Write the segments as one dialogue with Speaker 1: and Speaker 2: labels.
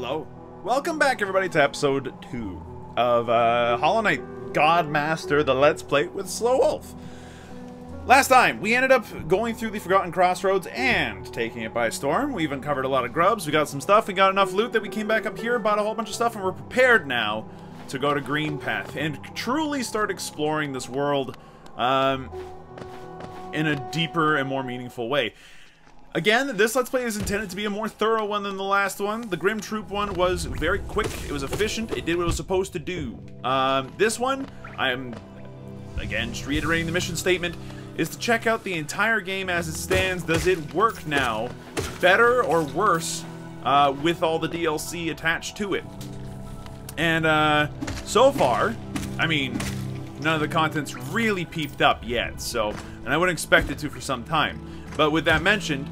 Speaker 1: Hello. Welcome back, everybody, to episode 2 of Hollow Knight Godmaster, the Let's Play with SlowWolf. Last time, we ended up going through the Forgotten Crossroads and taking it by storm. We've uncovered a lot of grubs, we got some stuff, we got enough loot that we came back up here, bought a whole bunch of stuff, and we're prepared now to go to Green Path and truly start exploring this world in a deeper and more meaningful way. Again, this Let's Play is intended to be a more thorough one than the last one. The Grim Troop one was very quick, it was efficient, it did what it was supposed to do. This one, I am, again, just reiterating the mission statement, is to check out the entire game as it stands. Does it work now, better or worse, with all the DLC attached to it? And, so far, I mean, none of the content's really peeped up yet, so, and I wouldn't expect it to for some time. But with that mentioned,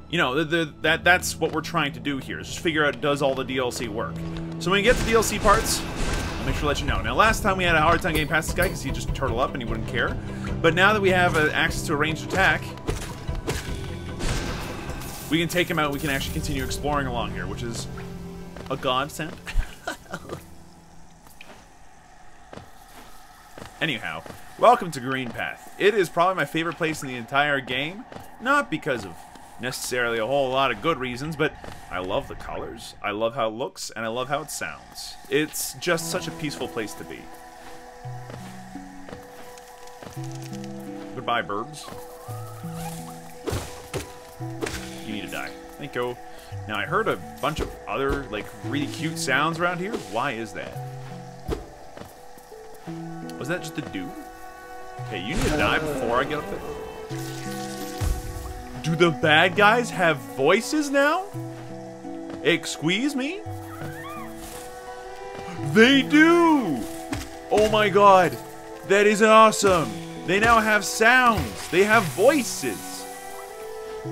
Speaker 1: you know, that's what we're trying to do here, is just figure out, does all the DLC work? So when we get to DLC parts, I'll make sure to let you know. Now, last time we had a hard time getting past this guy because he'd just turtle up and he wouldn't care. But now that we have access to a ranged attack, we can take him out and we can actually continue exploring along here, which is a godsend. Anyhow, welcome to Green Path. It is probably my favorite place in the entire game, not because of necessarily a whole lot of good reasons, but I love the colors, I love how it looks, and I love how it sounds. It's just such a peaceful place to be. Goodbye, birds. You need to die. Thank you. Now, I heard a bunch of other, like, really cute sounds around here. Why is that? Was that just a dude? Okay, you need to die before I get up there. Do the bad guys have voices now? Excuse me? They do! Oh my god. That is awesome. They now have sounds. They have voices.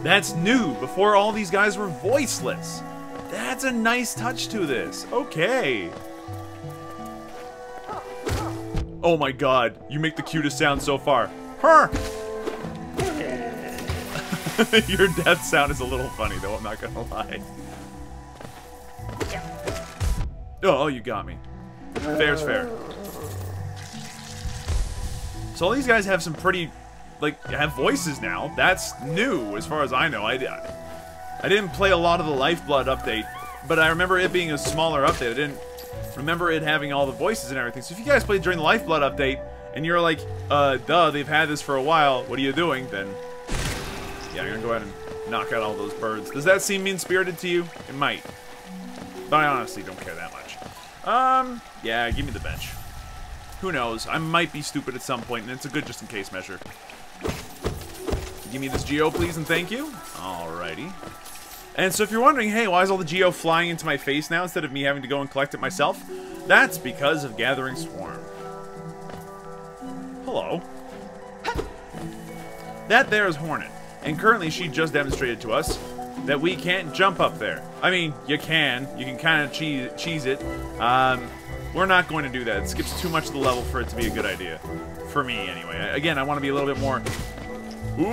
Speaker 1: That's new. Before, all these guys were voiceless. That's a nice touch to this. Okay. Oh my god. You make the cutest sound so far. Her! Your death sound is a little funny, though, I'm not gonna lie. Oh, you got me. Fair's fair. So all these guys have some pretty, like, have voices now. That's new, as far as I know. I didn't play a lot of the Lifeblood update, but I remember it being a smaller update. I didn't remember it having all the voices and everything. So if you guys played during the Lifeblood update, and you're like, duh, they've had this for a while, what are you doing? Then yeah, I'm gonna go ahead and knock out all those birds. Does that seem mean-spirited to you? It might. But I honestly don't care that much. Yeah, give me the bench. Who knows? I might be stupid at some point, and it's a good just-in-case measure. Give me this geo, please, and thank you. Alrighty. And so if you're wondering, hey, why is all the geo flying into my face now instead of me having to go and collect it myself? That's because of Gathering Swarm. Hello. That there is Hornet. And currently, she just demonstrated to us that we can't jump up there. I mean, you can kind of cheese it. We're not going to do that. It skips too much of the level for it to be a good idea. For me, anyway. Again, I want to be a little bit more... Ooh,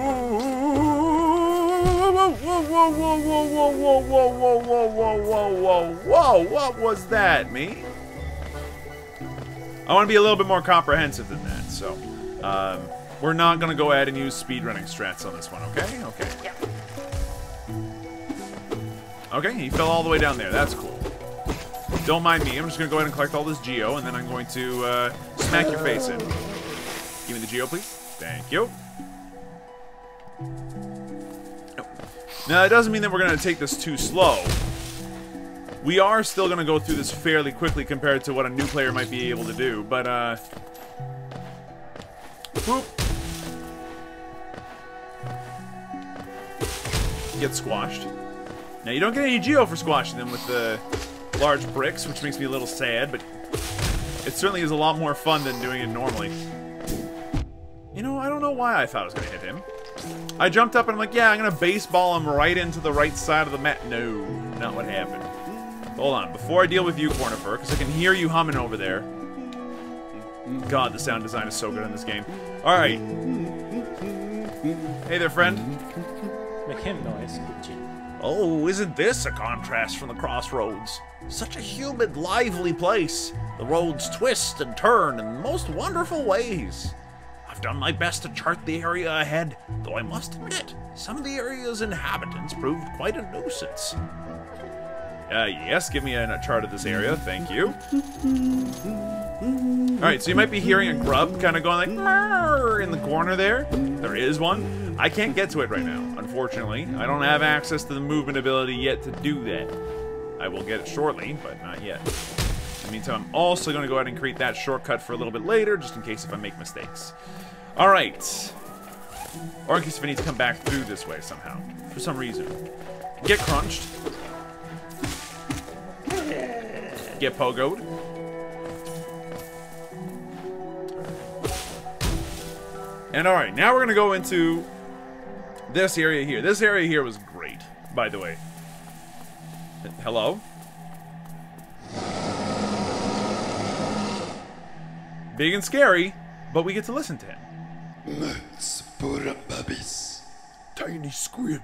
Speaker 1: whoa, whoa, whoa, whoa, whoa, whoa, whoa, whoa, whoa, whoa, whoa, whoa, what was that, me? I want to be a little bit more comprehensive than that, so... we're not gonna go ahead and use speedrunning strats on this one, okay? Okay. Okay, he fell all the way down there. That's cool. Don't mind me. I'm just gonna go ahead and collect all this geo, and then I'm going to smack your face in. Give me the geo, please. Thank you. Now, that doesn't mean that we're gonna take this too slow. We are still gonna go through this fairly quickly compared to what a new player might be able to do, but Boop. Get squashed. Now, you don't get any geo for squashing them with the large bricks, which makes me a little sad, but it certainly is a lot more fun than doing it normally. You know, I don't know why I thought I was going to hit him. I jumped up and I'm like, yeah, I'm going to baseball him right into the right side of the map. No, not what happened. Hold on, before I deal with you, Cornifer, because I can hear you humming over there. God, the sound design is so good in this game. Alright. Hey there, friend.
Speaker 2: him noise, 그치?
Speaker 1: Oh, isn't this a contrast from the crossroads? Such a humid, lively place. The roads twist and turn in most wonderful ways. I've done my best to chart the area ahead, though I must admit, some of the area's inhabitants proved quite a nuisance. Yes, give me a chart of this area, thank you. Alright, so you might be hearing a grub kind of going like, "Marr," in the corner there. There is one. I can't get to it right now, unfortunately. I don't have access to the movement ability yet to do that. I will get it shortly, but not yet. In the meantime, I'm also going to go ahead and create that shortcut for a little bit later, just in case if I make mistakes. Alright. Or in case if I need to come back through this way somehow, for some reason. Get crunched. Get pogoed. And alright, now we're going to go into this area here. This area here was great, by the way. Hello? Big and scary, but we get to listen to him.
Speaker 3: Tiny squib,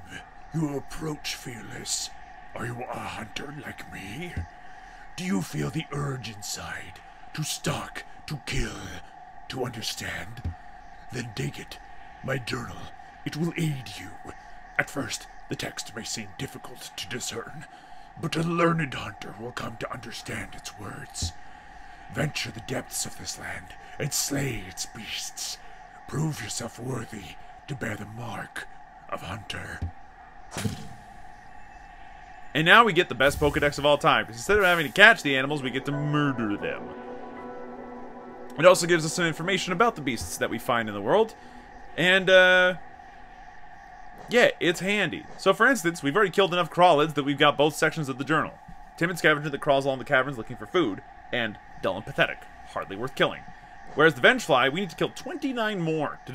Speaker 3: you approach fearless. Are you a hunter like me? Do you feel the urge inside to stalk, to kill, to understand? Then take it, my journal. It will aid you. At first, the text may seem difficult to discern, but a learned hunter will come to understand its words. Venture the depths of this land and slay its beasts. Prove yourself worthy to bear the mark of hunter.
Speaker 1: And now we get the best Pokedex of all time, because instead of having to catch the animals, we get to murder them. It also gives us some information about the beasts that we find in the world. And, yeah, it's handy. So, for instance, we've already killed enough crawlids that we've got both sections of the journal. Timid scavenger that crawls along the caverns looking for food, and dull and pathetic, hardly worth killing. Whereas the Vengefly, we need to kill 29 more to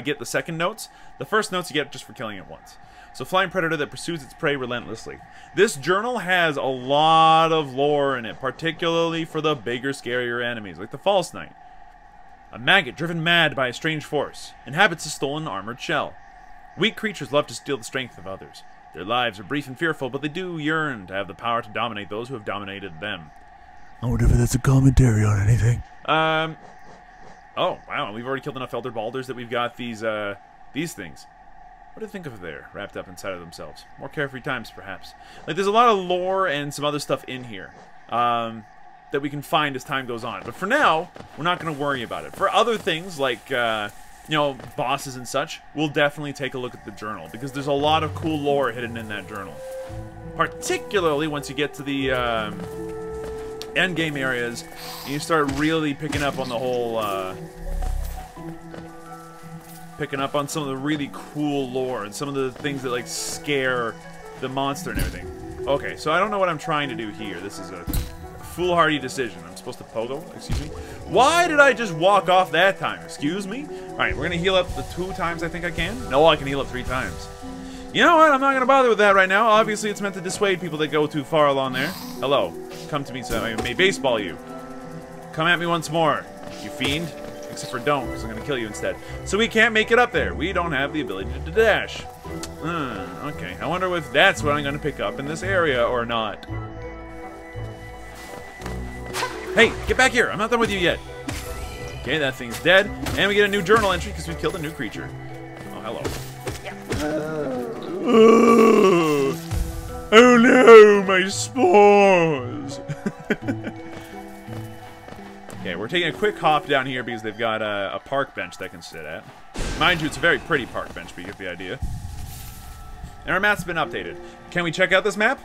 Speaker 1: get the second notes. The first notes you get just for killing it once. So, flying predator that pursues its prey relentlessly. This journal has a lot of lore in it, particularly for the bigger, scarier enemies, like the False Knight. A maggot driven mad by a strange force inhabits a stolen armored shell. Weak creatures love to steal the strength of others. Their lives are brief and fearful, but they do yearn to have the power to dominate those who have dominated them.
Speaker 3: I wonder if that's a commentary on anything.
Speaker 1: Oh, wow, we've already killed enough Elder Balders that we've got these things. What do you think of there, wrapped up inside of themselves? More carefree times, perhaps. Like, there's a lot of lore and some other stuff in here that we can find as time goes on. But for now, we're not going to worry about it. For other things, like, you know, bosses and such, we'll definitely take a look at the journal, because there's a lot of cool lore hidden in that journal. Particularly once you get to the endgame areas, and you start really picking up on the whole... picking up on some of the really cool lore and some of the things that, like, scare the monster and everything. Okay, so I don't know what I'm trying to do here. This is a foolhardy decision. I'm supposed to pogo? Excuse me? Why did I just walk off that time? Excuse me? Alright, we're gonna heal up the 2 times I think I can. No, I can heal up 3 times. You know what? I'm not gonna bother with that right now. Obviously, it's meant to dissuade people that go too far along there. Hello. Come to me so I may baseball you. Come at me once more, you fiend. Except for don't, because I'm going to kill you instead. So we can't make it up there. We don't have the ability to dash. Okay, I wonder if that's what I'm going to pick up in this area or not. Hey, get back here. I'm not done with you yet. Okay, that thing's dead. And we get a new journal entry because we killed a new creature. Oh, hello. Oh no, my spores. Okay, we're taking a quick hop down here because they've got a park bench that I can sit at. Mind you, it's a very pretty park bench, but you get the idea. And our map's been updated. Can we check out this map?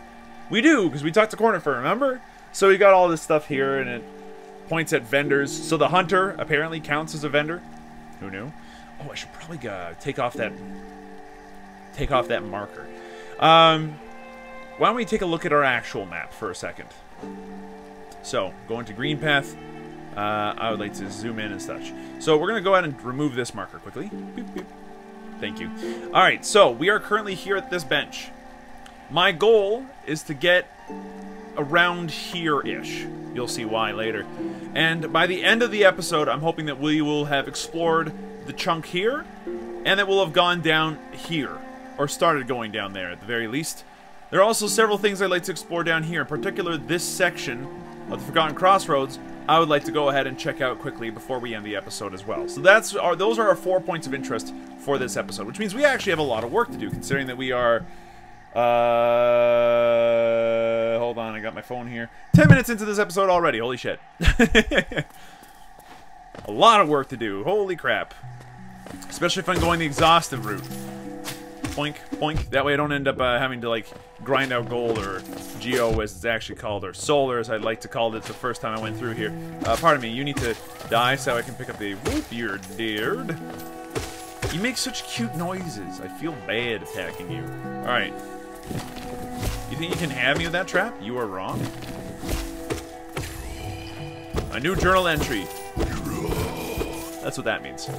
Speaker 1: We do, because we talked to Cornifer, remember? So we got all this stuff here, and it points at vendors. So the hunter apparently counts as a vendor. Who knew? Oh, I should probably take off that marker. Why don't we take a look at our actual map for a second? So, going to green path. I would like to zoom in and such. So we're going to go ahead and remove this marker quickly. Boop, boop. Thank you. Alright, so we are currently here at this bench. My goal is to get around here-ish. You'll see why later. And by the end of the episode, I'm hoping that we will have explored the chunk here, and that we'll have gone down here. or started going down there at the very least. There are also several things I'd like to explore down here, in particular this section of the Forgotten Crossroads. I would like to go ahead and check out quickly before we end the episode as well. So those are our 4 points of interest for this episode, which means we actually have a lot of work to do, considering that we are... hold on, I got my phone here. 10 minutes into this episode already, holy shit. A lot of work to do, holy crap. Especially if I'm going the exhaustive route. Poink, poink. That way I don't end up having to, like, grind out gold, or geo as it's actually called, or solar as I'd like to call it the first time I went through here. Pardon me, you need to die so I can pick up the... Whoop, you're deared. You make such cute noises. I feel bad attacking you. Alright. You think you can have me with that trap? You are wrong. A new journal entry. That's what that means.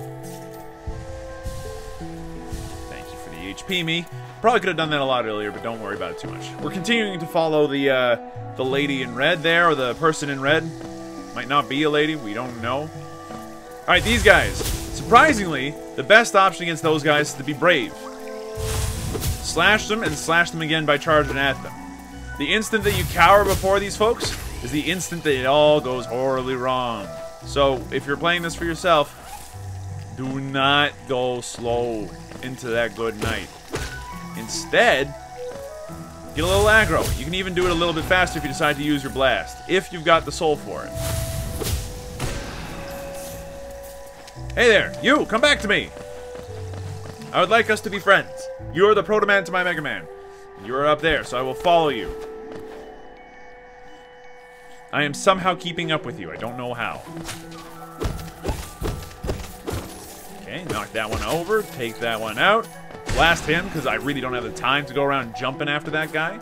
Speaker 1: HP me. Probably could have done that a lot earlier, but don't worry about it too much. We're continuing to follow the lady in red there, or the person in red. Might not be a lady, we don't know. Alright, these guys. Surprisingly, the best option against those guys is to be brave. Slash them, and slash them again by charging at them. The instant that you cower before these folks is the instant that it all goes horribly wrong. So, if you're playing this for yourself, do not go slow into that good night. Instead, get a little aggro. You can even do it a little bit faster if you decide to use your blast, if you've got the soul for it. Hey there, you! Come back to me! I would like us to be friends. You are the Proto-Man to my Mega Man. You are up there, so I will follow you. I am somehow keeping up with you. I don't know how. Okay, knock that one over, take that one out, blast him, because I really don't have the time to go around jumping after that guy.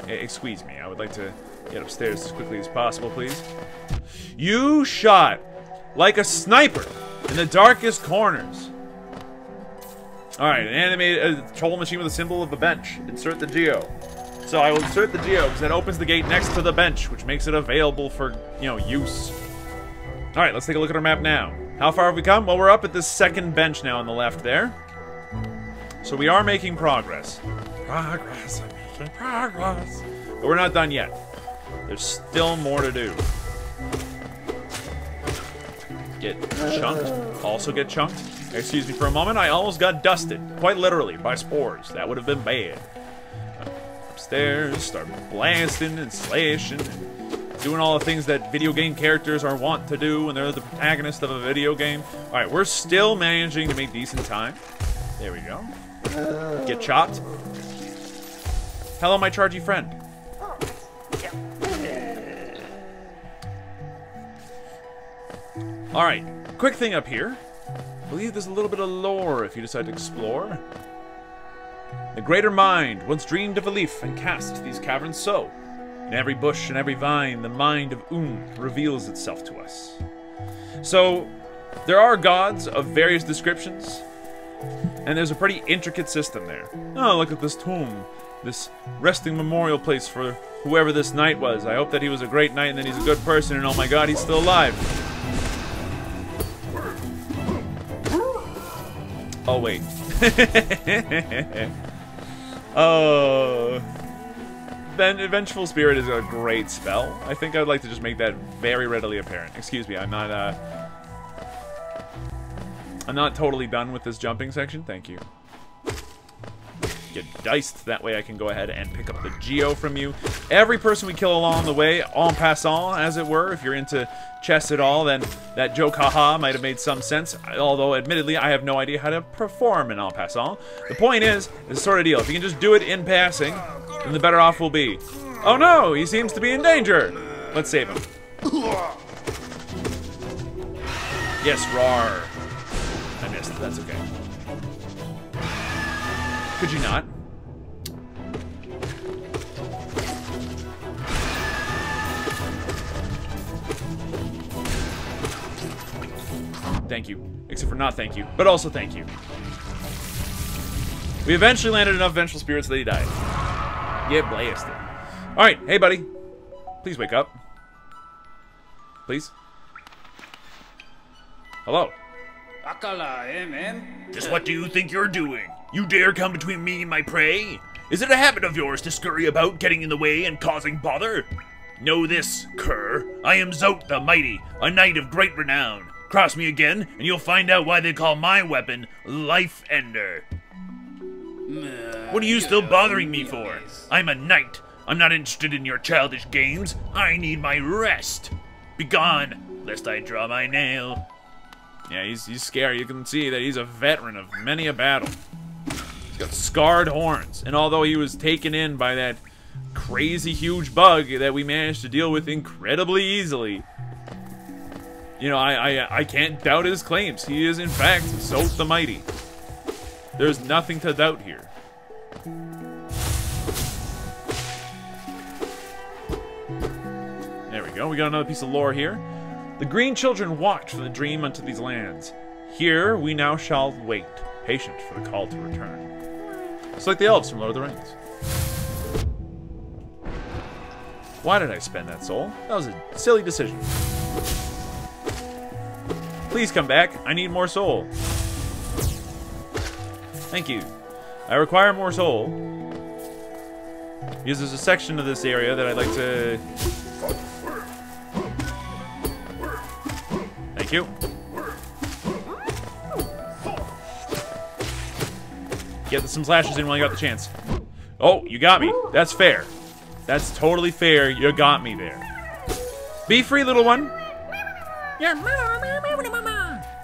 Speaker 1: Excuse me, I would like to get upstairs as quickly as possible, please. You shot like a sniper in the darkest corners. Alright, an animated troll machine with a symbol of a bench. Insert the geo. So I will insert the geo, because that opens the gate next to the bench, which makes it available for, you know, use. Alright, let's take a look at our map now. How far have we come? Well, we're up at this second bench now on the left there. So we are making progress. Progress, I'm making progress. But we're not done yet. There's still more to do. Get chunked. Also get chunked. Excuse me for a moment, I almost got dusted. Quite literally, by spores. That would have been bad. Upstairs, start blasting and slashing and doing all the things that video game characters are wont to do when they're the protagonist of a video game. Alright, we're still managing to make decent time. There we go. Get chopped. Hello, my chargy friend. Alright, quick thing up here. I believe there's a little bit of lore if you decide to explore. The greater mind once dreamed of a leaf and cast these caverns so. In every bush and every vine, the mind of reveals itself to us. So, there are gods of various descriptions, and there's a pretty intricate system there. Oh, look at this tomb. This resting memorial place for whoever this knight was. I hope that he was a great knight and that he's a good person, and oh my god, he's still alive. Oh, wait. Oh... Vengeful Spirit is a great spell. I think I'd like to just make that very readily apparent. Excuse me, I'm not totally done with this jumping section. Thank you. Get diced. That way I can go ahead and pick up the geo from you. Every person we kill along the way, en passant, as it were, if you're into chess at all, then that joke haha might have made some sense. Although, admittedly, I have no idea how to perform an en passant. The point is, it's the sort of deal. If you can just do it in passing, then the better off we'll be. Oh no, he seems to be in danger. Let's save him. Yes, roar. I missed. That's okay. Could you not? Thank you. Except for not thank you, but also thank you. We eventually landed enough vengeful spirits that he died. Get blasted. Alright, hey buddy. Please wake up. Please. Hello.
Speaker 2: Akala, man.
Speaker 3: Just what do you think you're doing? You dare come between me and my prey? Is it a habit of yours to scurry about, getting in the way and causing bother? Know this, cur. I am Zote the Mighty, a knight of great renown. Cross me again, and you'll find out why they call my weapon Life Ender. What are you still bothering me for? I'm a knight. I'm not interested in your childish games. I need my rest. Begone, lest I draw my nail.
Speaker 1: Yeah, he's scary. You can see that he's a veteran of many a battle. He's got scarred horns, and although he was taken in by that crazy huge bug that we managed to deal with incredibly easily, you know, I can't doubt his claims. He is, in fact, Zote the Mighty. There's nothing to doubt here. There we go. We got another piece of lore here. The green children walked from the dream unto these lands. Here we now shall wait, patient for the call to return. It's like the elves from Lord of the Rings. Why did I spend that soul? That was a silly decision. Please come back. I need more soul. Thank you. I require more soul. Because there's a section of this area that I'd like to... Thank you. Get some slashes in while you got the chance. Oh, you got me. That's fair. That's totally fair. You got me there. Be free, little one. Yeah.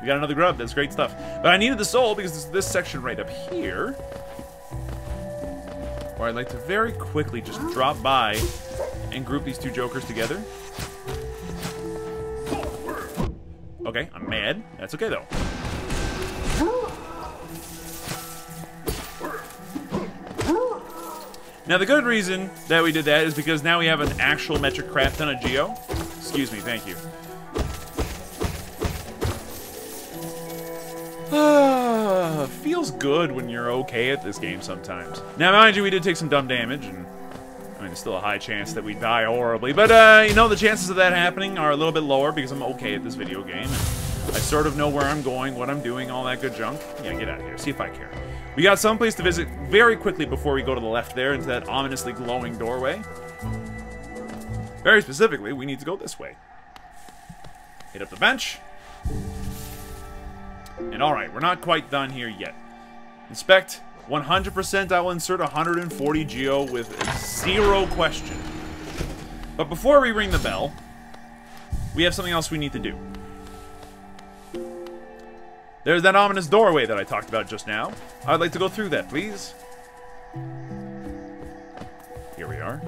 Speaker 1: We got another grub. That's great stuff. But I needed the soul because there's this section right up here where I'd like to very quickly just drop by and group these two jokers together. Okay, I'm mad. That's okay, though. Now, the good reason that we did that is because now we have an actual metric crap ton of geo. Excuse me, thank you. Feels good when you're okay at this game sometimes. Now, mind you, we did take some dumb damage, and I mean, there's still a high chance that we die horribly. But, you know, the chances of that happening are a little bit lower because I'm okay at this video game. And I sort of know where I'm going, what I'm doing, all that good junk. Yeah, get out of here. See if I care. We got someplace to visit very quickly before we go to the left there into that ominously glowing doorway. Very specifically, we need to go this way. Hit up the bench. And alright, we're not quite done here yet. Inspect. 100% I will insert 140 geo with zero question. But before we ring the bell, we have something else we need to do. There's that ominous doorway that I talked about just now. I'd like to go through that, please. Here we are.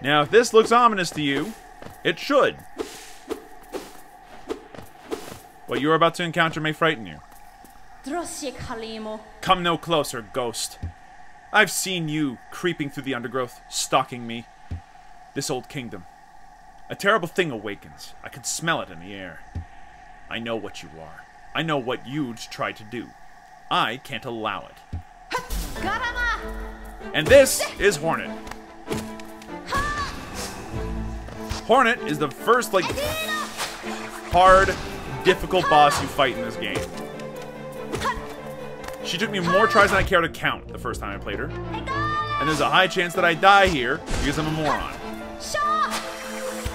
Speaker 1: Now, if this looks ominous to you, it should. What you are about to encounter may frighten you. Come no closer, ghost. I've seen you creeping through the undergrowth, stalking me. This old kingdom. A terrible thing awakens. I can smell it in the air. I know what you are. I know what you'd try to do. I can't allow it. And this is Hornet. Hornet is the first, like, hard, difficult boss you fight in this game. She took me more tries than I care to count the first time I played her. And there's a high chance that I die here because I'm a moron.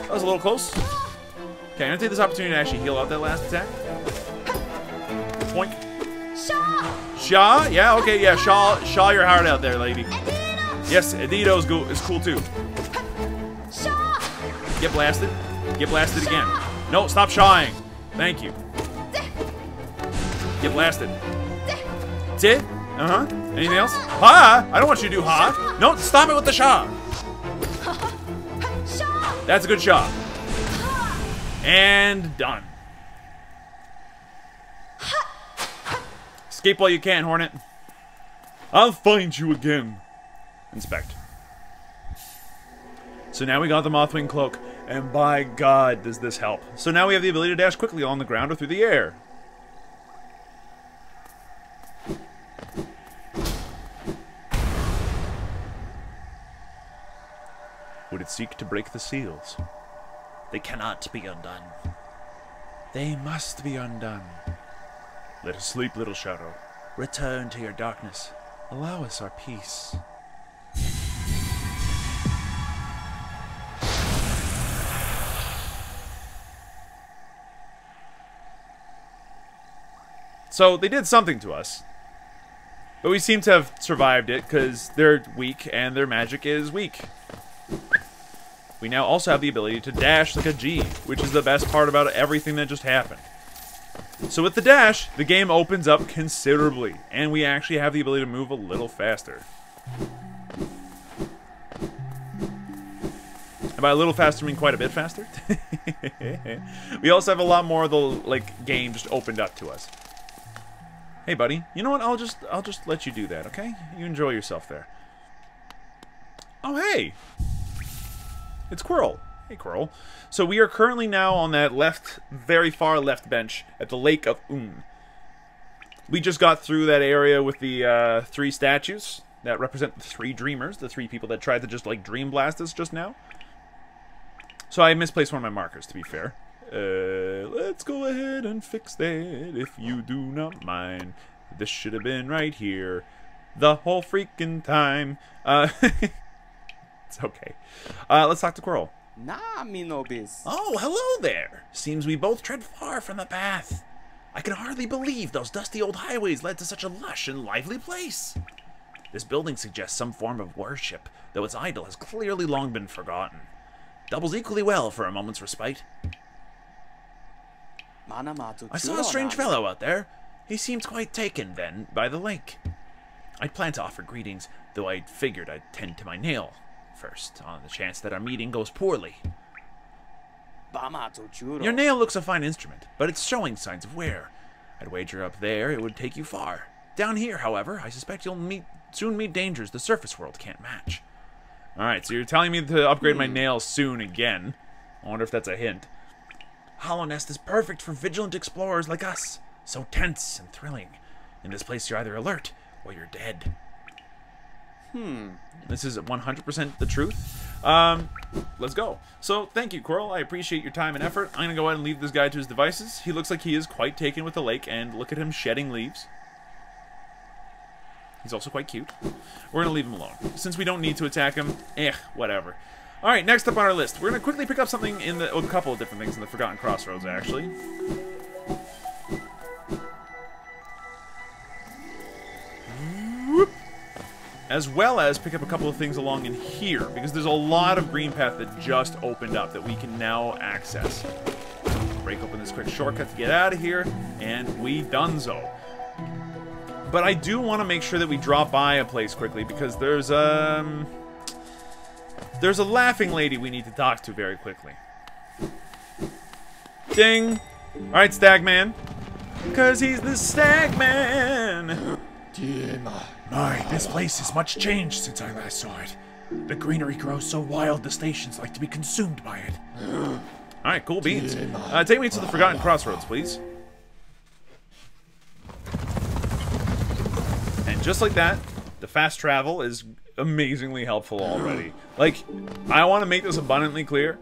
Speaker 1: That was a little close. Okay, I'm gonna take this opportunity to actually heal out that last attack. Poink. Shaw? Yeah, okay, yeah, Shaw your heart out there, lady. Yes, Adito is cool too. Get blasted. Get blasted again. No, stop shawing. Thank you. Get blasted. That's it? Uh-huh. Anything else? Ha! I don't want you to do ha. No, stop it with the shaw. That's a good shot. And done. Escape while you can, Hornet. I'll find you again. Inspect. So now we got the Mothwing Cloak, and by God does this help. So now we have the ability to dash quickly on the ground or through the air. Would it seek to break the seals? They cannot be undone. They must be undone. Let us sleep, little shadow. Return to your darkness. Allow us our peace. So, they did something to us. But we seem to have survived it, because they're weak, and their magic is weak. We now also have the ability to dash like a G, which is the best part about everything that just happened. So with the dash, the game opens up considerably, and we actually have the ability to move a little faster. And by a little faster, I mean quite a bit faster. We also have a lot more of the game just opened up to us. Hey, buddy. You know what? I'll just let you do that, okay? You enjoy yourself there. Oh, hey! It's Quirrell. Hey, Quirrell. So we are currently now on that very far left bench at the Lake of Un. We just got through that area with the 3 statues that represent the 3 dreamers, the 3 people that tried to just, dream blast us just now. So I misplaced one of my markers, to be fair. Let's go ahead and fix that, if you do not mind. This should have been right here the whole freaking time. It's okay. Let's talk to Quirrell.
Speaker 2: Nah, me nobis.
Speaker 1: Oh, hello there. Seems we both tread far from the path. I can hardly believe those dusty old highways led to such a lush and lively place. This building suggests some form of worship, though its idol has clearly long been forgotten. Doubles equally well for a moment's respite. I saw a strange fellow out there. He seemed quite taken, then, by the lake. I'd planned to offer greetings, though I figured I'd tend to my nail first, on the chance that our meeting goes poorly. Your nail looks a fine instrument, but it's showing signs of wear. I'd wager up there it would take you far. Down here, however, I suspect you'll soon meet dangers the surface world can't match. Alright, so you're telling me to upgrade my nail soon again. I wonder if that's a hint. Hallownest is perfect for vigilant explorers like us. So tense and thrilling. In this place you're either alert or you're dead. This is 100% the truth. Let's go. So, thank you, Quirrell. I appreciate your time and effort. I'm going to go ahead and leave this guy to his devices. He looks like he is quite taken with the lake, and look at him shedding leaves. He's also quite cute. We're going to leave him alone. Since we don't need to attack him, whatever. Alright, next up on our list. We're going to quickly pick up something in a couple of different things in the Forgotten Crossroads, actually. As well as pick up a couple of things along in here, because there's a lot of green path that just opened up that we can now access. Break open this quick shortcut to get out of here, and we donezo. But I do want to make sure that we drop by a place quickly, because there's a laughing lady we need to talk to very quickly. Ding! Alright, Stagman. Because he's the Stagman!
Speaker 3: My, this place is much changed since I last saw it. The greenery grows so wild the stations like to be consumed by it.
Speaker 1: Alright, cool beans. Take me to the Forgotten Crossroads, please. And just like that, the fast travel is amazingly helpful already. Like, I want to make this abundantly clear.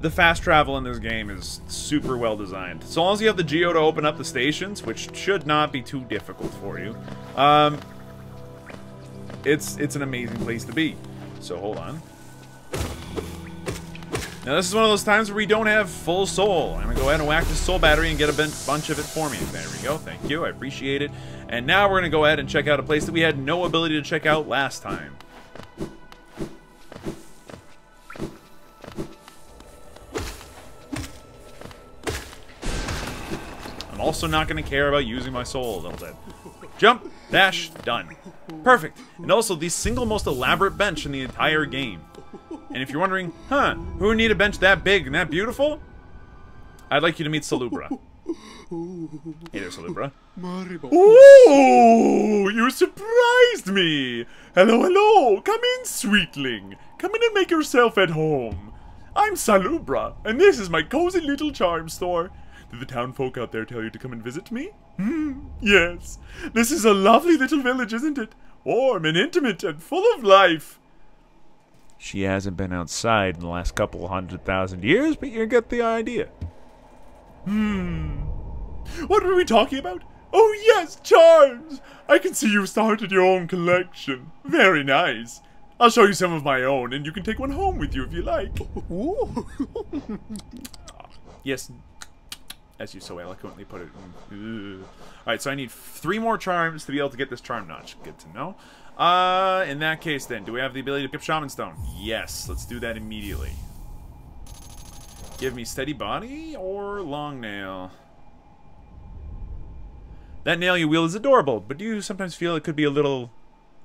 Speaker 1: The fast travel in this game is super well designed. So long as you have the geo to open up the stations, which should not be too difficult for you, it's an amazing place to be. So hold on. Now this is one of those times where we don't have full soul. I'm gonna go ahead and whack this soul battery and get a bunch of it for me. There we go. Thank you. I appreciate it. And now we're gonna go ahead and check out a place that we had no ability to check out last time. I'm also not going to care about using my soul a little bit. Jump, dash, done. Perfect. And also the single most elaborate bench in the entire game. And if you're wondering, who would need a bench that big and that beautiful? I'd like you to meet Salubra. Hey there, Salubra. Oh, you surprised me. Hello, hello. Come in, sweetling. Come in and make yourself at home. I'm Salubra, and this is my cozy little charm store. Did the town folk out there tell you to come and visit me? Yes. This is a lovely little village, isn't it? Warm and intimate and full of life. She hasn't been outside in the last couple 100,000 years, but you get the idea.
Speaker 3: What were we talking about? Oh yes, charms! I can see you've started your own collection. Very nice. I'll show you some of my own, and you can take one home with you if you like.
Speaker 1: Yes, as you so eloquently put it. Alright, so I need 3 more charms to be able to get this charm notch. Good to know. In that case then, do we have the ability to pick up Shaman Stone? Yes, let's do that immediately. Give me steady body or long nail? That nail you wield is adorable, but do you sometimes feel it could be a little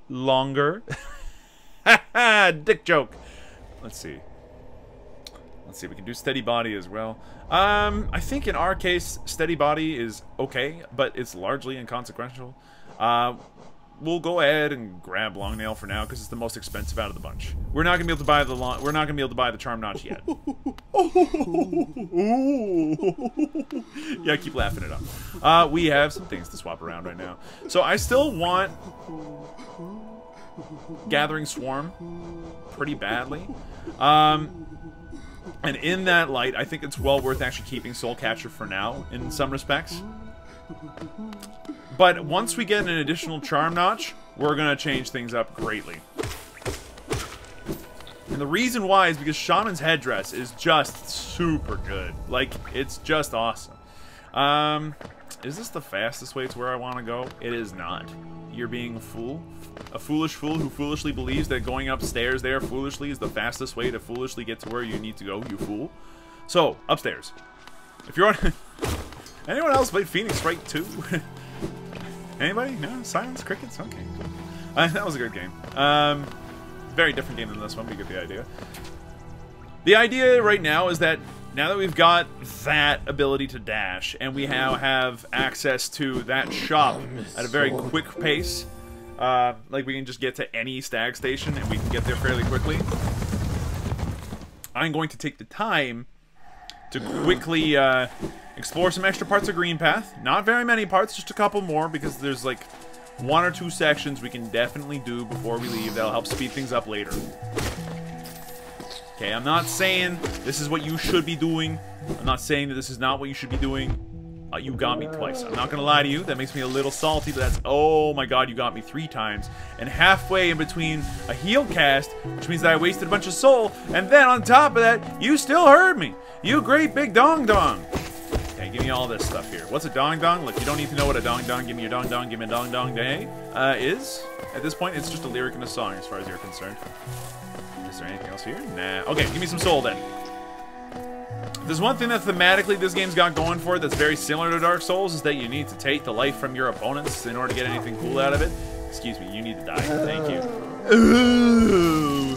Speaker 1: longer? Haha, dick joke. Let's see. Let's see, we can do steady body as well. I think in our case, steady body is okay, but it's largely inconsequential. We'll go ahead and grab long nail for now because it's the most expensive out of the bunch. We're not gonna be able to buy the we're not gonna be able to buy the charm notch yet. Yeah, keep laughing it up. We have some things to swap around right now. So I still want Gathering Swarm pretty badly. And in that light, I think it's well worth actually keeping Soul Catcher for now, in some respects. But once we get an additional charm notch, we're going to change things up greatly. And the reason why is because Shaman's headdress is just super good. Like, it's just awesome. Is this the fastest way to where I want to go? It is not. You're being a fool. A foolish fool who foolishly believes that going upstairs there foolishly is the fastest way to foolishly get to where you need to go, you fool. So, upstairs. If you're on... Anyone else played Phoenix Wright 2? Anybody? No? Silence? Crickets? Okay. That was a good game. Very different game than this one, but you get the idea. The idea right now is that now that we've got that ability to dash, and we now have access to that shop at a very quick pace, like we can just get to any stag station and we can get there fairly quickly, I'm going to take the time to quickly explore some extra parts of Green Path. Not very many parts, just a couple more, because there's like 1 or 2 sections we can definitely do before we leave that'll help speed things up later. Okay, I'm not saying this is what you should be doing. I'm not saying that this is not what you should be doing. You got me twice. I'm not gonna lie to you. That makes me a little salty, but that's... Oh my god, you got me 3 times. And halfway in between a heal cast, which means that I wasted a bunch of soul, and then on top of that, you still heard me. You great big dong-dong. Okay, give me all this stuff here. What's a dong-dong? Look, you don't need to know what a dong-dong, give me your dong-dong, give me a dong-dong day is. At this point, it's just a lyric in a song as far as you're concerned. Is there anything else here? Nah. Okay, give me some soul then. There's one thing that thematically this game's got going for it that's very similar to Dark Souls, is that you need to take the life from your opponents in order to get anything cool out of it. Excuse me, you need to die. Thank you. Ooh.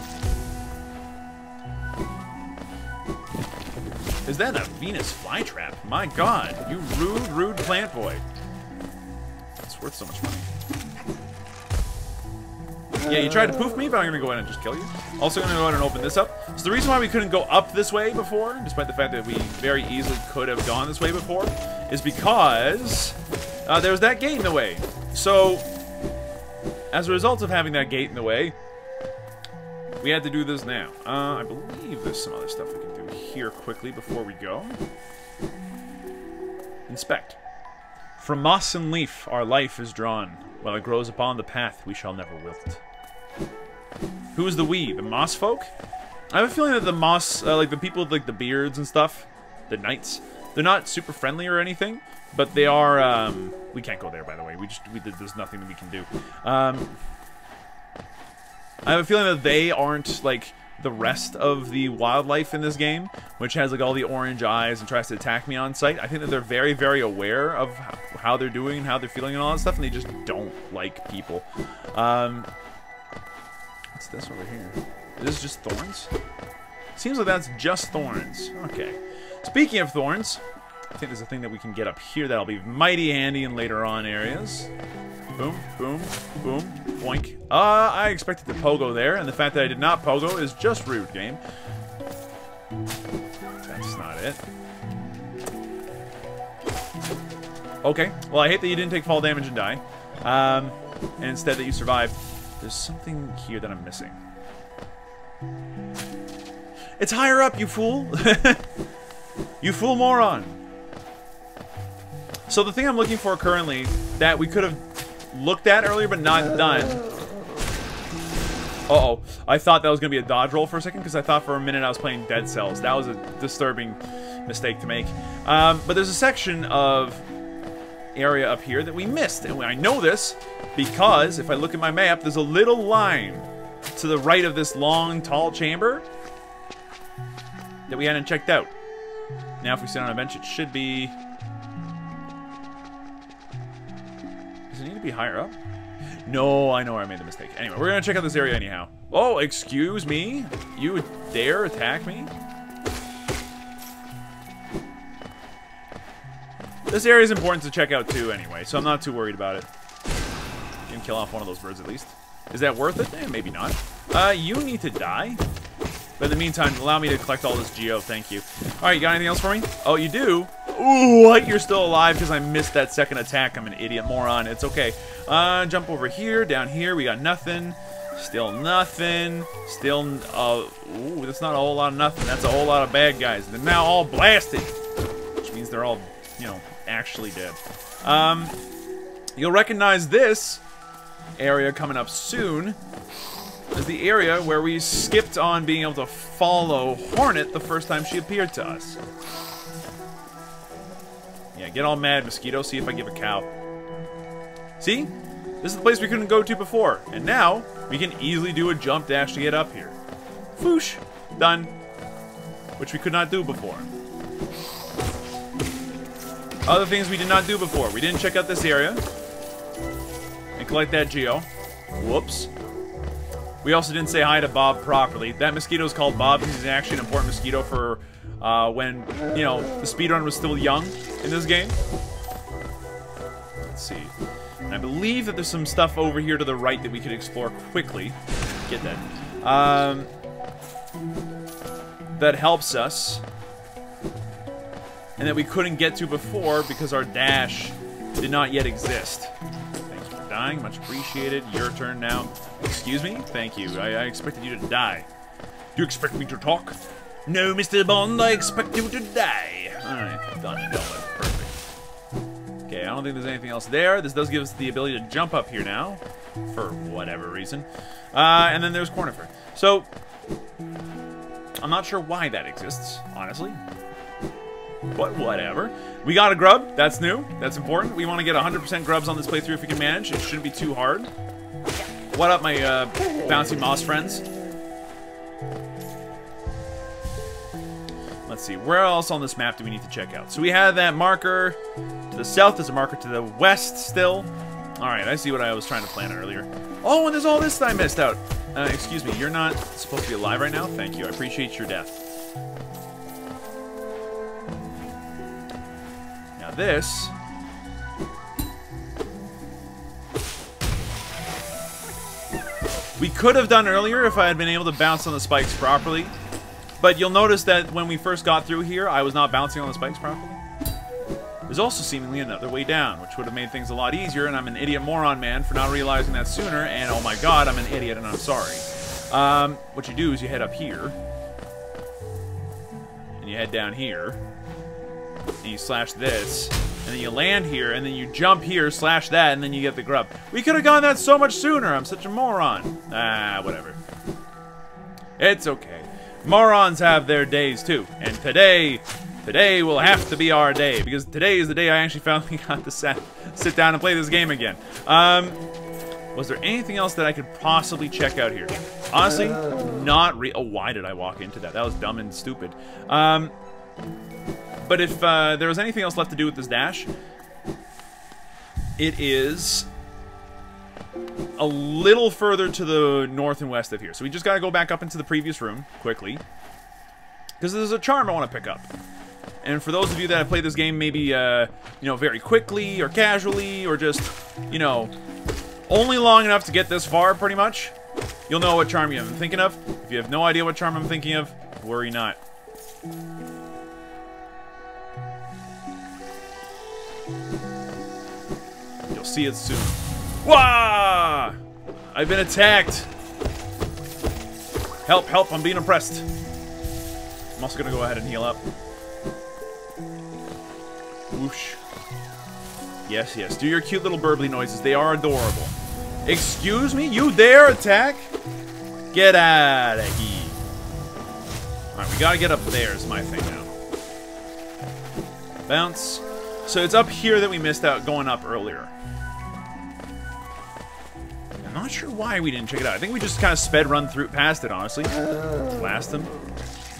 Speaker 1: Is that a Venus flytrap? My god, you rude, rude plant boy. It's worth so much money. Yeah, you tried to poof me, but I'm gonna go ahead and just kill you. Also gonna go ahead and open this up. So the reason why we couldn't go up this way before, despite the fact that we very easily could have gone this way before, is because there was that gate in the way. So, as a result of having that gate in the way, we had to do this now. I believe there's some other stuff we can do here quickly before we go. Inspect. From moss and leaf our life is drawn. While it grows upon the path, we shall never wilt. Who is the we? The moss folk? I have a feeling that the moss, like the people with like the beards and stuff, the knights, they're not super friendly or anything, but they are, we can't go there, by the way. There's nothing that we can do. I have a feeling that they aren't, like, the rest of the wildlife in this game, which has, like, all the orange eyes and tries to attack me on sight. I think that they're very, very aware of how they're doing and how they're feeling and all that stuff, and they just don't like people. What's this over here? Is this just thorns? Seems like that's just thorns. Okay. Speaking of thorns, I think there's a thing that we can get up here that'll be mighty handy in later on areas. Boom, boom, boom, boink. I expected to pogo there, and the fact that I did not pogo is just rude, game. That's not it. Okay, well, I hate that you didn't take fall damage and die. And instead that you survived. There's something here that I'm missing. It's higher up, you fool! You fool moron! So the thing I'm looking for currently that we could have looked at earlier but not done. Uh-oh. I thought that was going to be a dodge roll for a second because I thought for a minute I was playing Dead Cells. That was a disturbing mistake to make. But there's a section of area up here that we missed. And I know this because if I look at my map, there's a little line to the right of this long, tall chamber that we hadn't checked out. Now if we sit on a bench, it should be... Does it need to be higher up? No, I know where I made the mistake. Anyway, we're gonna check out this area anyhow. Oh, excuse me? You dare attack me? This area is important to check out too anyway, so I'm not too worried about it. You can kill off one of those birds at least. Is that worth it? Eh, maybe not. You need to die. But in the meantime, allow me to collect all this geo, thank you. Alright, you got anything else for me? Oh, you do? Ooh, what? You're still alive because I missed that second attack. I'm an idiot moron. It's okay. Jump over here, down here, we got nothing. Still nothing. Still, ooh, that's not a whole lot of nothing. That's a whole lot of bad guys. They're now all blasted. Which means they're all, you know, actually dead. You'll recognize this area coming up soon as the area where we skipped on being able to follow Hornet the first time she appeared to us. Yeah, get all mad, mosquito. See if I give a cow. See? This is the place we couldn't go to before. And now, we can easily do a jump dash to get up here. Foosh. Done. Which we could not do before. Other things we did not do before. We didn't check out this area. And collect that geo. Whoops. We also didn't say hi to Bob properly. That mosquito is called Bob because he's actually an important mosquito for when, you know, the speedrun was still young in this game. Let's see. And I believe that there's some stuff over here to the right that we could explore quickly. Get that. That helps us. And that we couldn't get to before because our dash did not yet exist. Thank you for dying. Much appreciated. Your turn now. Excuse me? Thank you. I expected you to die. Do you expect me to talk? No, Mr. Bond, I expect you to die. Alright, done. Perfect. Okay, I don't think there's anything else there. This does give us the ability to jump up here now. For whatever reason. And then there's Cornifer. So, I'm not sure why that exists, honestly. But whatever. We got a grub. That's new. That's important. We want to get 100% grubs on this playthrough if we can manage. It shouldn't be too hard. What up, my bouncy moss friends? Let's see. Where else on this map do we need to check out? So we have that marker to the south. There's a marker to the west still. Alright, I see what I was trying to plan earlier. Oh, and there's all this that I missed out. Excuse me. You're not supposed to be alive right now? Thank you. I appreciate your death. Now this... we could have done earlier if I had been able to bounce on the spikes properly. But you'll notice that when we first got through here, I was not bouncing on the spikes properly. There's also seemingly another way down, which would have made things a lot easier, and I'm an idiot moron man for not realizing that sooner, and oh my god, I'm an idiot and I'm sorry. What you do is you head up here, and you head down here, and you slash this, and then you land here, and then you jump here, slash that, and then you get the grub. We could have gotten that so much sooner. I'm such a moron. Ah, whatever. It's okay. Morons have their days, too. And today will have to be our day, because today is the day I actually finally got to sit down and play this game again. Was there anything else that I could possibly check out here? Honestly, not oh, why did I walk into that? That was dumb and stupid. But if there was anything else left to do with this dash, it is a little further to the north and west of here. So we just got to go back up into the previous room quickly, because there's a charm I want to pick up. And for those of you that have played this game maybe, you know, very quickly or casually or just, you know, only long enough to get this far, pretty much, you'll know what charm I'm thinking of. If you have no idea what charm I'm thinking of, worry not. You'll see it soon. Wah! I've been attacked. Help, help, I'm being oppressed. I'm also gonna go ahead and heal up. Whoosh. Yes, yes. Do your cute little burbly noises. They are adorable. Excuse me? You dare attack? Get out of here. Alright, we gotta get up there is my thing now. Bounce. So it's up here that we missed out going up earlier. I'm not sure why we didn't check it out. I think we just kind of sped run through past it, honestly. Blast them.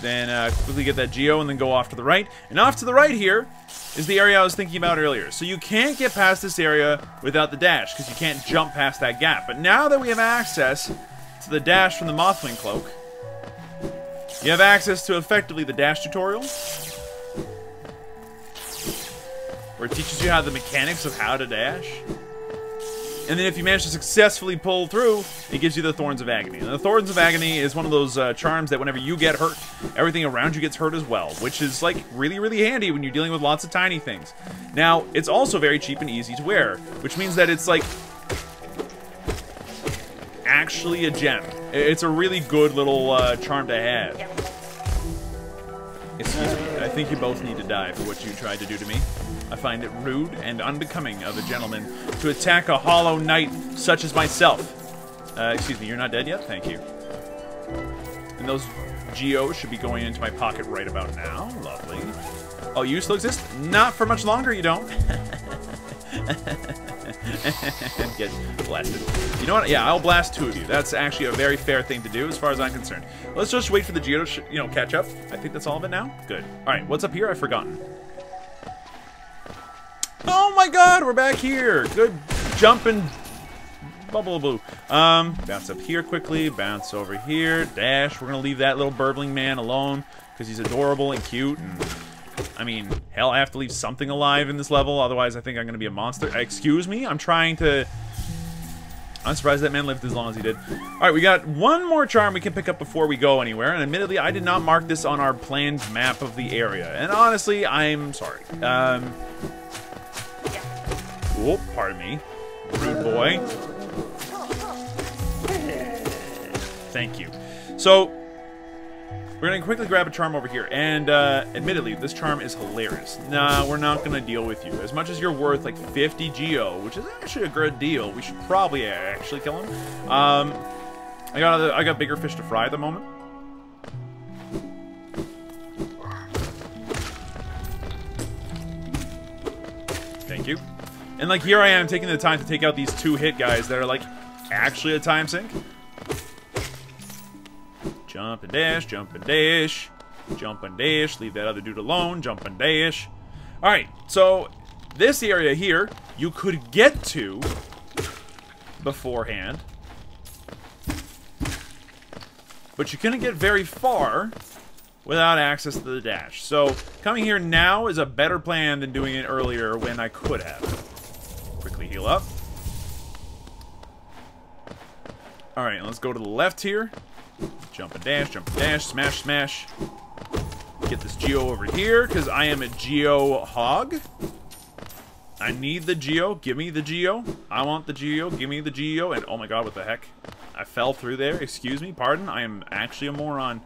Speaker 1: Then quickly get that Geo and then go off to the right. And off to the right here is the area I was thinking about earlier. So you can't get past this area without the dash, because you can't jump past that gap. But now that we have access to the dash from the Mothwing Cloak, you have access to effectively the dash tutorial, where it teaches you how the mechanics of how to dash. And then if you manage to successfully pull through, it gives you the Thorns of Agony. And the Thorns of Agony is one of those charms that whenever you get hurt, everything around you gets hurt as well, which is, like, really, really handy when you're dealing with lots of tiny things. Now, it's also very cheap and easy to wear, which means that it's, like, actually a gem. It's a really good little charm to have. Excuse me, I think you both need to die for what you tried to do to me. I find it rude and unbecoming of a gentleman to attack a hollow knight such as myself. Excuse me, you're not dead yet? Thank you. And those Geos should be going into my pocket right about now. Lovely. Oh, you still exist? Not for much longer, you don't. Get blasted. You know what? Yeah, I'll blast 2 of you. That's actually a very fair thing to do as far as I'm concerned. Let's just wait for the Geo to, you know, catch up. I think that's all of it now. Good. Alright, what's up here? I've forgotten. Oh my god, we're back here. Good jumping. Bubble blue. Bounce up here quickly. Bounce over here. Dash. We're gonna leave that little burbling man alone because he's adorable and cute. And I mean, hell, I have to leave something alive in this level. Otherwise, I think I'm gonna be a monster. Excuse me. I'm trying to. I'm surprised that man lived as long as he did. Alright, we got one more charm we can pick up before we go anywhere. And admittedly, I did not mark this on our planned map of the area. And honestly, I'm sorry. Oh, pardon me. Rude boy. Thank you. So, we're going to quickly grab a charm over here. And, admittedly, this charm is hilarious. Nah, we're not going to deal with you. As much as you're worth, like, 50 Geo, which is actually a good deal, we should probably actually kill him. I got bigger fish to fry at the moment. Thank you. And, like, here I am taking the time to take out these 2 hit guys that are, like, actually a time sink. Jump and dash, jump and dash, jump and dash. Leave that other dude alone, jump and dash. Alright, so this area here, you could get to beforehand. But you couldn't get very far without access to the dash. So, coming here now is a better plan than doing it earlier when I could have. Quickly heal up. Alright, let's go to the left here. Jump and dash, smash, smash. Get this Geo over here, because I am a Geo hog. I need the Geo. Give me the Geo. I want the Geo. Give me the Geo. And oh my god, what the heck? I fell through there. Excuse me, pardon. I am actually a moron.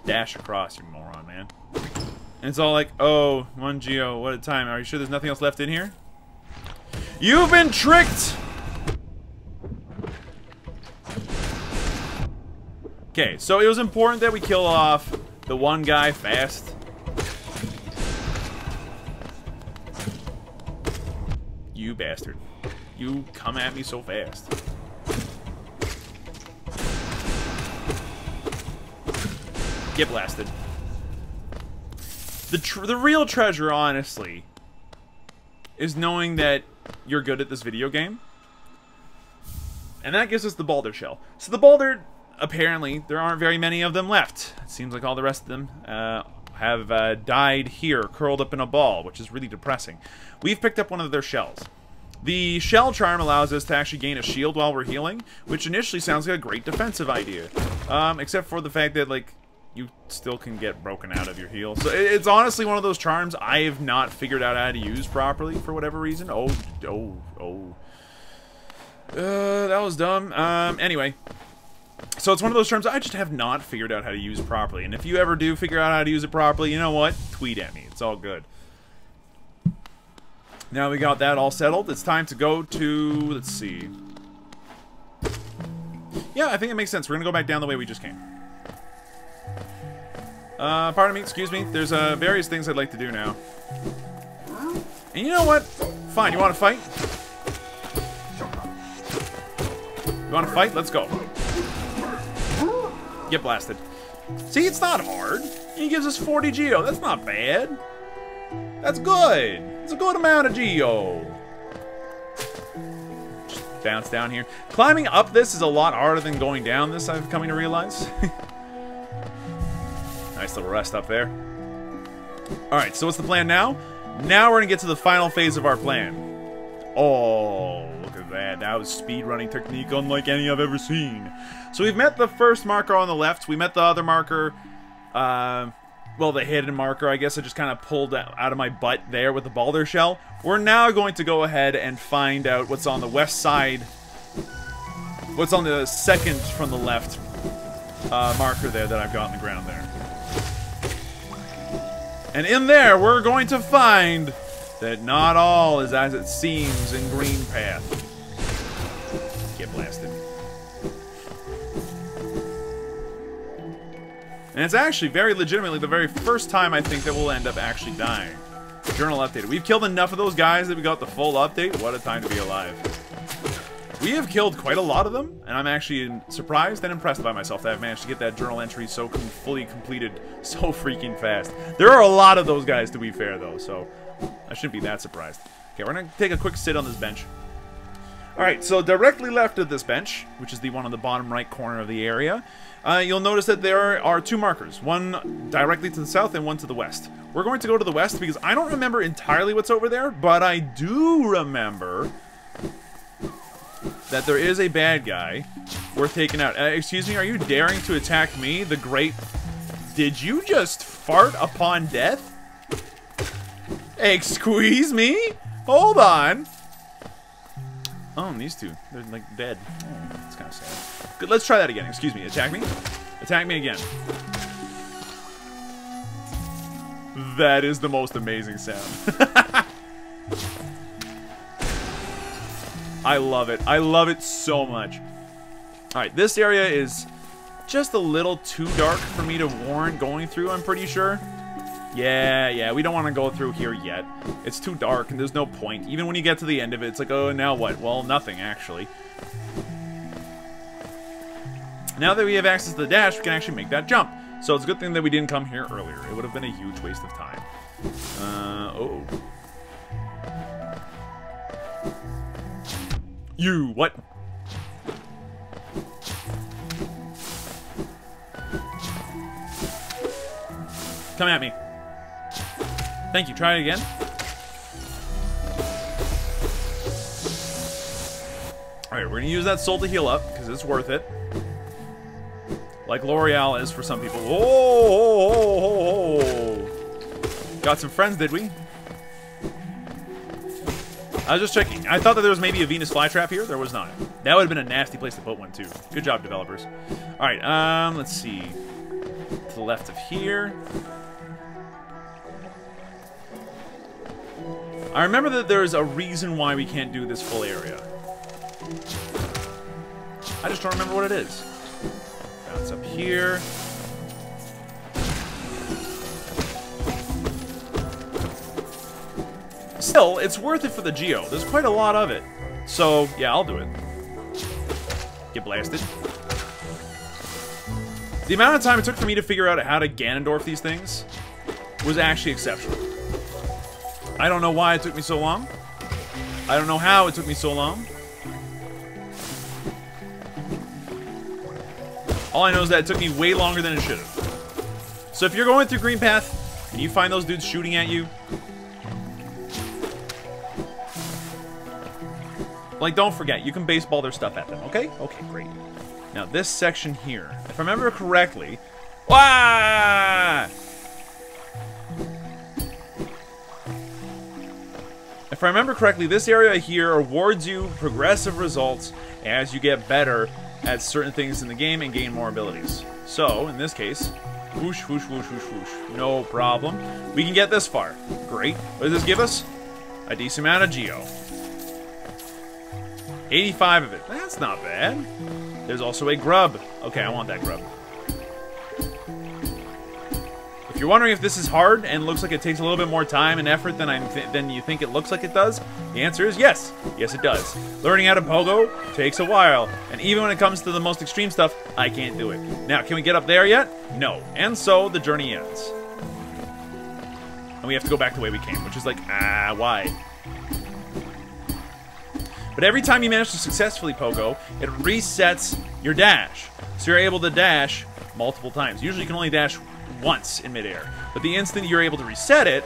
Speaker 1: Dash across, you moron, man. And it's all like, oh, 1 Geo, what a time. Are you sure there's nothing else left in here? You've been tricked! Okay, so it was important that we kill off the one guy fast. You bastard. You come at me so fast. Get blasted. The real treasure, honestly, is knowing that you're good at this video game. And that gives us the boulder shell. So the boulder, apparently, there aren't very many of them left. It seems like all the rest of them have died here, curled up in a ball, which is really depressing. We've picked up one of their shells. The shell charm allows us to actually gain a shield while we're healing, which initially sounds like a great defensive idea. Except for the fact that, like, you still can get broken out of your heal. So it's honestly one of those charms I have not figured out how to use properly for whatever reason. That was dumb. Anyway. So it's one of those charms I just have not figured out how to use properly. And if you ever do figure out how to use it properly, you know what? Tweet at me. It's all good. Now we got that all settled. It's time to go to... let's see. Yeah, I think it makes sense. We're going to go back down the way we just came. Pardon me, excuse me. There's various things I'd like to do now. And you know what? Fine, you want to fight? You want to fight? Let's go. Get blasted. See, it's not hard. He gives us 40 geo. That's not bad. That's good. It's a good amount of geo. Just bounce down here. Climbing up this is a lot harder than going down this, I'm coming to realize. Nice little rest up there. Alright, so what's the plan now? Now we're going to get to the final phase of our plan. Oh, look at that. That was speedrunning technique unlike any I've ever seen. So we've met the first marker on the left. We met the other marker. Well, the hidden marker, I guess I just kind of pulled out of my butt there with the boulder shell. We're now going to go ahead and find out what's on the west side. What's on the second from the left marker there that I've got on the ground there. And in there, we're going to find that not all is as it seems in Green Path. Get blasted. And it's actually very legitimately the very first time I think that we'll end up actually dying. Journal updated. We've killed enough of those guys that we got the full update. What a time to be alive. We have killed quite a lot of them, and I'm actually surprised and impressed by myself that I've managed to get that journal entry so fully completed so freaking fast. There are a lot of those guys, to be fair, though, so I shouldn't be that surprised. Okay, we're going to take a quick sit on this bench. Alright, so directly left of this bench, which is the one on the bottom right corner of the area, you'll notice that there are two markers. One directly to the south and one to the west. We're going to go to the west because I don't remember entirely what's over there, but I do remember that there is a bad guy worth taking out. Excuse me, are you daring to attack me, the great... Did you just fart upon death? Excuse me? Hold on. Oh, and these two. They're, like, dead. Oh, that's kind of sad. Good, let's try that again. Excuse me. Attack me? Attack me again. That is the most amazing sound. I love it. I love it so much. Alright, this area is just a little too dark for me to warrant going through, I'm pretty sure. Yeah, we don't want to go through here yet. It's too dark, and there's no point. Even when you get to the end of it, it's like, oh, now what? Well, nothing, actually. Now that we have access to the dash, we can actually make that jump. So it's a good thing that we didn't come here earlier. It would have been a huge waste of time. Oh. You, what? Come at me. Thank you, try it again. Alright, we're gonna use that soul to heal up, because it's worth it. Like L'Oreal is for some people. Oh! Got some friends, did we? I was just checking. I thought that there was maybe a Venus flytrap here. There was not. That would have been a nasty place to put one, too. Good job, developers. Alright, let's see. To the left of here. I remember that there's a reason why we can't do this full area. I just don't remember what it is. Bounce up here. Still, it's worth it for the geo. There's quite a lot of it. So, yeah, I'll do it. Get blasted. The amount of time it took for me to figure out how to Ganondorf these things was actually exceptional. I don't know why it took me so long. I don't know how it took me so long. All I know is that it took me way longer than it should have. So if you're going through Green Path and you find those dudes shooting at you, like, don't forget, you can baseball their stuff at them, okay? Okay, great. Now, this section here, if I remember correctly... Wah! If I remember correctly, this area here awards you progressive results as you get better at certain things in the game and gain more abilities. So, in this case, whoosh, whoosh, whoosh, whoosh, whoosh. No problem. We can get this far. Great. What does this give us? a decent amount of geo. 85 of it. That's not bad. There's also a grub. Okay, I want that grub. If you're wondering if this is hard and looks like it takes a little bit more time and effort than you think it looks like it does, the answer is yes. Yes, it does. Learning how to pogo takes a while, and even when it comes to the most extreme stuff, I can't do it. Now, can we get up there yet? No. And so, the journey ends. And we have to go back the way we came, which is like, why? But every time you manage to successfully pogo, it resets your dash. So you're able to dash multiple times. Usually you can only dash once in midair. But the instant you're able to reset it,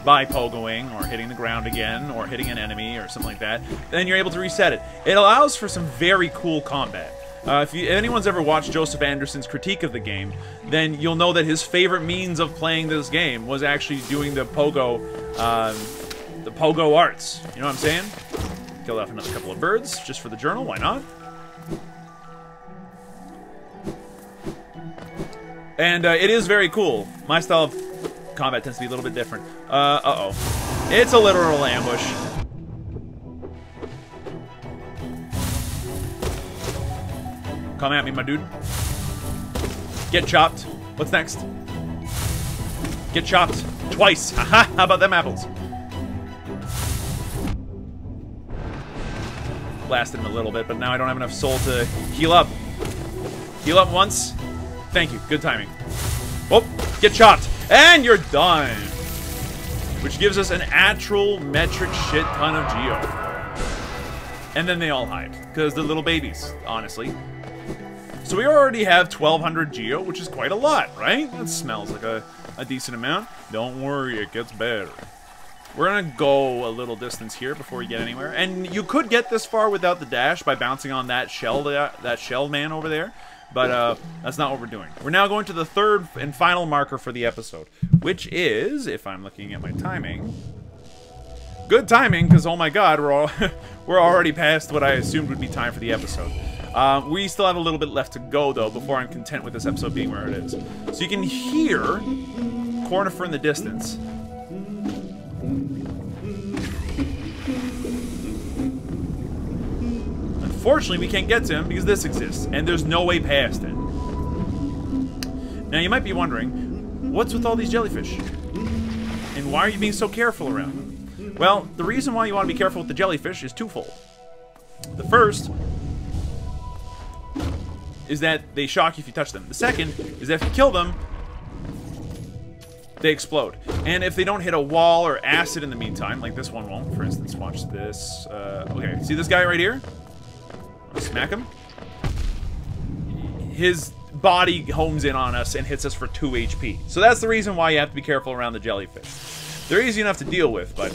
Speaker 1: by pogoing, or hitting the ground again, or hitting an enemy, or something like that, then you're able to reset it. It allows for some very cool combat. If anyone's ever watched Joseph Anderson's critique of the game, then you'll know that his favorite means of playing this game was actually doing the pogo arts. You know what I'm saying? Killed off another couple of birds, just for the journal, why not? And it is very cool. My style of combat tends to be a little bit different. Uh-oh. It's a literal ambush. Come at me, my dude. Get chopped. What's next? Get chopped. Twice. Haha, how about them apples? Blasted him a little bit, but now I don't have enough soul to heal up. Heal up once. Thank you. Good timing. Oh, get chopped. And you're done. Which gives us an actual metric shit ton of geo. And then they all hide. Because they're little babies, honestly. So we already have 1,200 geo, which is quite a lot, right? That smells like a decent amount. Don't worry, it gets better. We're gonna go a little distance here before we get anywhere. And you could get this far without the dash by bouncing on that shell man over there. But that's not what we're doing. We're now going to the third and final marker for the episode, which is, if I'm looking at my timing, good timing, because oh my god, we're already past what I assumed would be time for the episode. We still have a little bit left to go, though, before I'm content with this episode being where it is. So you can hear Cornifer in the distance. Unfortunately, we can't get to him because this exists, and there's no way past it. Now, you might be wondering, what's with all these jellyfish? And why are you being so careful around them? Well, the reason why you want to be careful with the jellyfish is twofold. The first is that they shock you if you touch them. The second is that if you kill them, they explode. And if they don't hit a wall or acid in the meantime, like this one won't, for instance, watch this. Okay, see this guy right here? Smack him. His body homes in on us and hits us for 2 HP. So that's the reason why you have to be careful around the jellyfish. They're easy enough to deal with, but...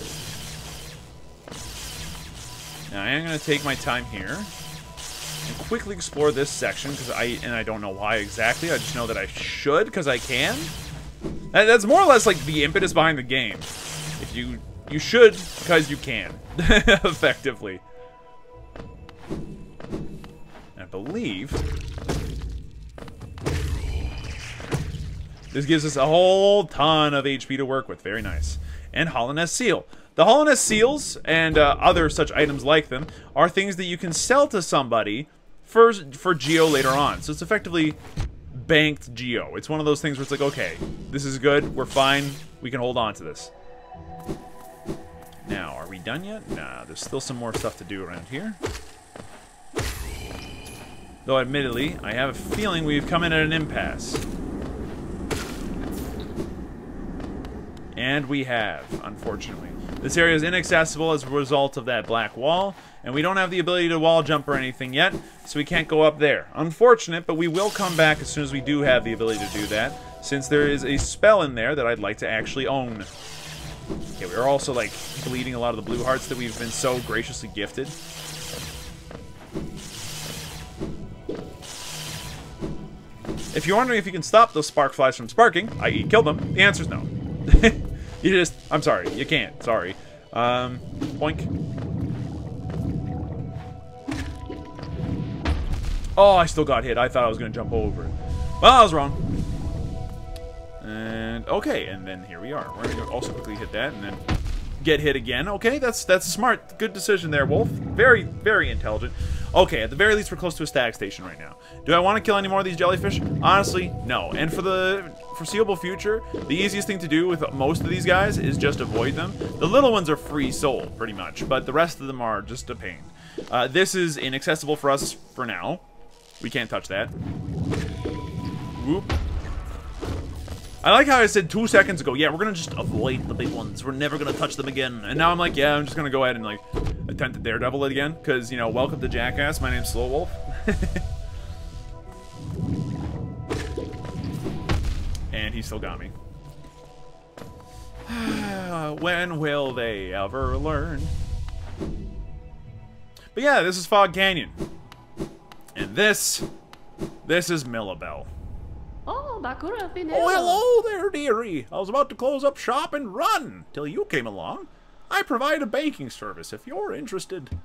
Speaker 1: Now I am going to take my time here and quickly explore this section, because I don't know why exactly, I just know that I should, because I can. That's more or less like the impetus behind the game. If you should, because you can. Effectively. I believe this gives us a whole ton of HP to work with. Very nice. And Hallownest seal. The Hallownest seals and other such items like them are things that you can sell to somebody for geo later on. So it's effectively banked geo. It's one of those things where it's like, okay, this is good, we're fine, we can hold on to this. Now, are we done yet? Nah, there's still some more stuff to do around here. Though, admittedly, I have a feeling we've come in at an impasse. And we have, unfortunately. This area is inaccessible as a result of that black wall, and we don't have the ability to wall jump or anything yet, so we can't go up there. Unfortunate, but we will come back as soon as we do have the ability to do that, since there is a spell in there that I'd like to actually own. Okay, we're also, like, bleeding a lot of the blue hearts that we've been so graciously gifted. If you're wondering if you can stop those spark flies from sparking, i.e. kill them, the answer's no. I'm sorry, you can't, sorry. Boink. Oh, I still got hit. I thought I was going to jump over it. Well, I was wrong. And, okay, and then here we are. We're going to also quickly hit that, and then get hit again. Okay, that's smart. Good decision there, Wolf. Very, very intelligent. Okay, at the very least, we're close to a stag station right now. Do I want to kill any more of these jellyfish? Honestly, no. And for the foreseeable future, the easiest thing to do with most of these guys is just avoid them. The little ones are free soul, pretty much, but the rest of them are just a pain. This is inaccessible for us for now. We can't touch that. Whoop. I like how I said 2 seconds ago, yeah, we're gonna just avoid the big ones. We're never gonna touch them again. And now I'm like, yeah, I'm just gonna go ahead and, like, attempt to daredevil it again. Because, you know, welcome to Jackass. My name's SlowWolf. And he still got me. When will they ever learn? But yeah, this is Fog Canyon. And this is Millabelle.
Speaker 4: Oh, Bakura Finero.
Speaker 1: Oh, hello there, dearie. I was about to close up shop and run till you came along. I provide a banking service if you're interested.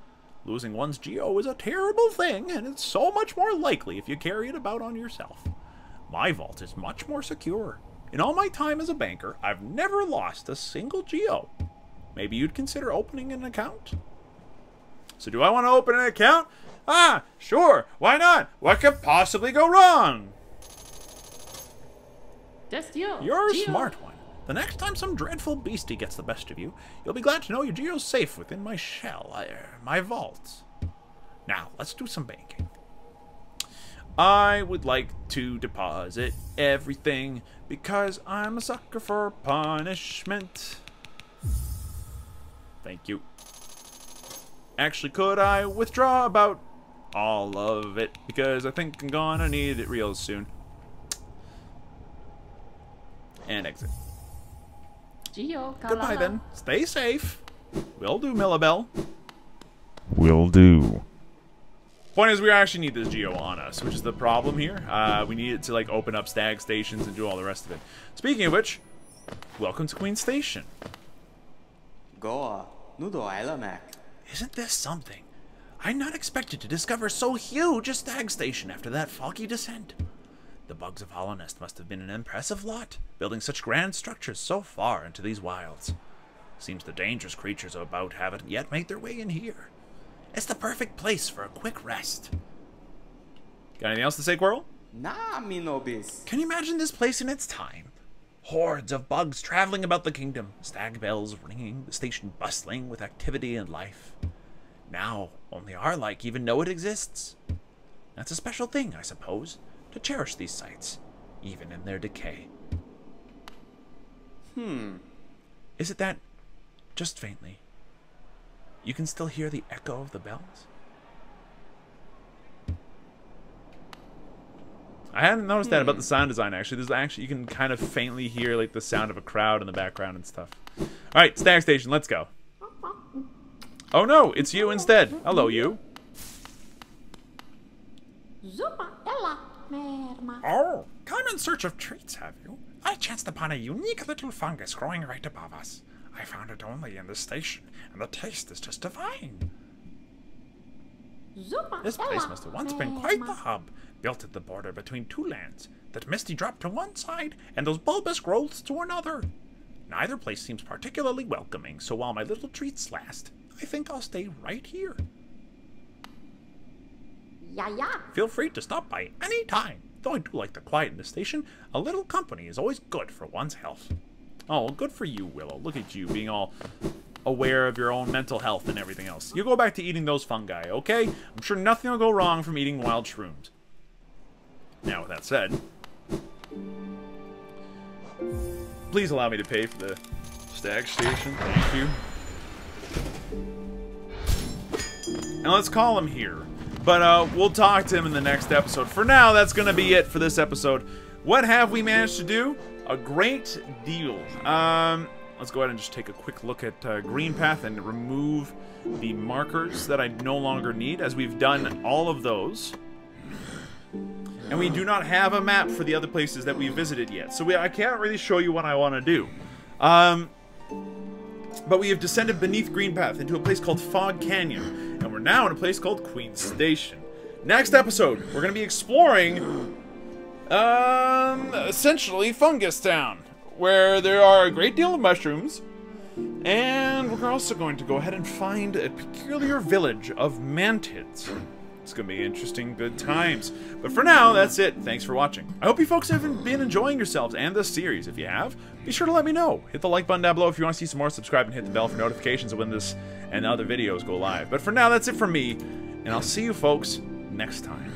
Speaker 1: Losing one's geo is a terrible thing, and it's so much more likely if you carry it about on yourself. My vault is much more secure. In all my time as a banker, I've never lost a single geo. Maybe you'd consider opening an account? So do I want to open an account? Ah, sure. Why not? What could possibly go wrong? You're a smart one. The next time some dreadful beastie gets the best of you, you'll be glad to know your geo's safe within my shell, my vault. Now, let's do some banking. I would like to deposit everything because I'm a sucker for punishment. Thank you. Actually, could I withdraw about all of it? Because I think I'm gonna need it real soon. And exit. Goodbye then. Stay safe. Will do, Millabelle.
Speaker 3: Will do.
Speaker 1: Point is, we actually need this geo on us, which is the problem here. We need it to, like, open up stag stations and do all the rest of it. Speaking of which, welcome to Queen Station. Isn't this something? I'm not expected to discover so huge a stag station after that foggy descent. The bugs of Hallownest must have been an impressive lot, building such grand structures so far into these wilds. Seems the dangerous creatures about haven't yet made their way in here. It's the perfect place for a quick rest. Got anything else to say, Quirrell?
Speaker 2: Nah, me no bis.
Speaker 1: Can you imagine this place in its time? Hordes of bugs traveling about the kingdom, stag bells ringing, the station bustling with activity and life. Now, only our like even know it exists. That's a special thing, I suppose, to cherish these sites, even in their decay. Is it that, just faintly, you can still hear the echo of the bells? I hadn't noticed that about the sound design, actually. There's actually, you can kind of faintly hear, like, the sound of a crowd in the background and stuff. Alright, stag station, let's go. Oh no, it's you instead. Hello, you. Oh, come in search of treats, have you? I chanced upon a unique little fungus growing right above us. I found it only in this station, and the taste is just divine. This place must have once been quite the hub, built at the border between two lands, that misty drop to one side, and those bulbous growths to another. Neither place seems particularly welcoming, so while my little treats last, I think I'll stay right here. Feel free to stop by any time. Though I do like the quiet in the station, a little company is always good for one's health. Oh, well, good for you, Willow. Look at you being all aware of your own mental health and everything else. You go back to eating those fungi, okay? I'm sure nothing will go wrong from eating wild shrooms. Now, with that said, please allow me to pay for the stag station. Thank you. And let's call him here. But we'll talk to him in the next episode. For now, that's going to be it for this episode. What have we managed to do? A great deal. Let's go ahead and just take a quick look at Green Path and remove the markers that I no longer need, as we've done all of those. And we do not have a map for the other places that we visited yet. So I can't really show you what I want to do. But we have descended beneath Green Path into a place called Fog Canyon. And we're now in a place called Queen Station. Next episode, we're going to be exploring, essentially Fungus Town, where there are a great deal of mushrooms, And we're also going to go ahead and find a peculiar village of mantids. It's going to be interesting, good times. But for now, that's it. Thanks for watching. I hope you folks have been enjoying yourselves and this series. If you have, be sure to let me know. Hit the like button down below if you want to see some more. Subscribe and hit the bell for notifications of when this and other videos go live. But for now, that's it from me. And I'll see you folks next time.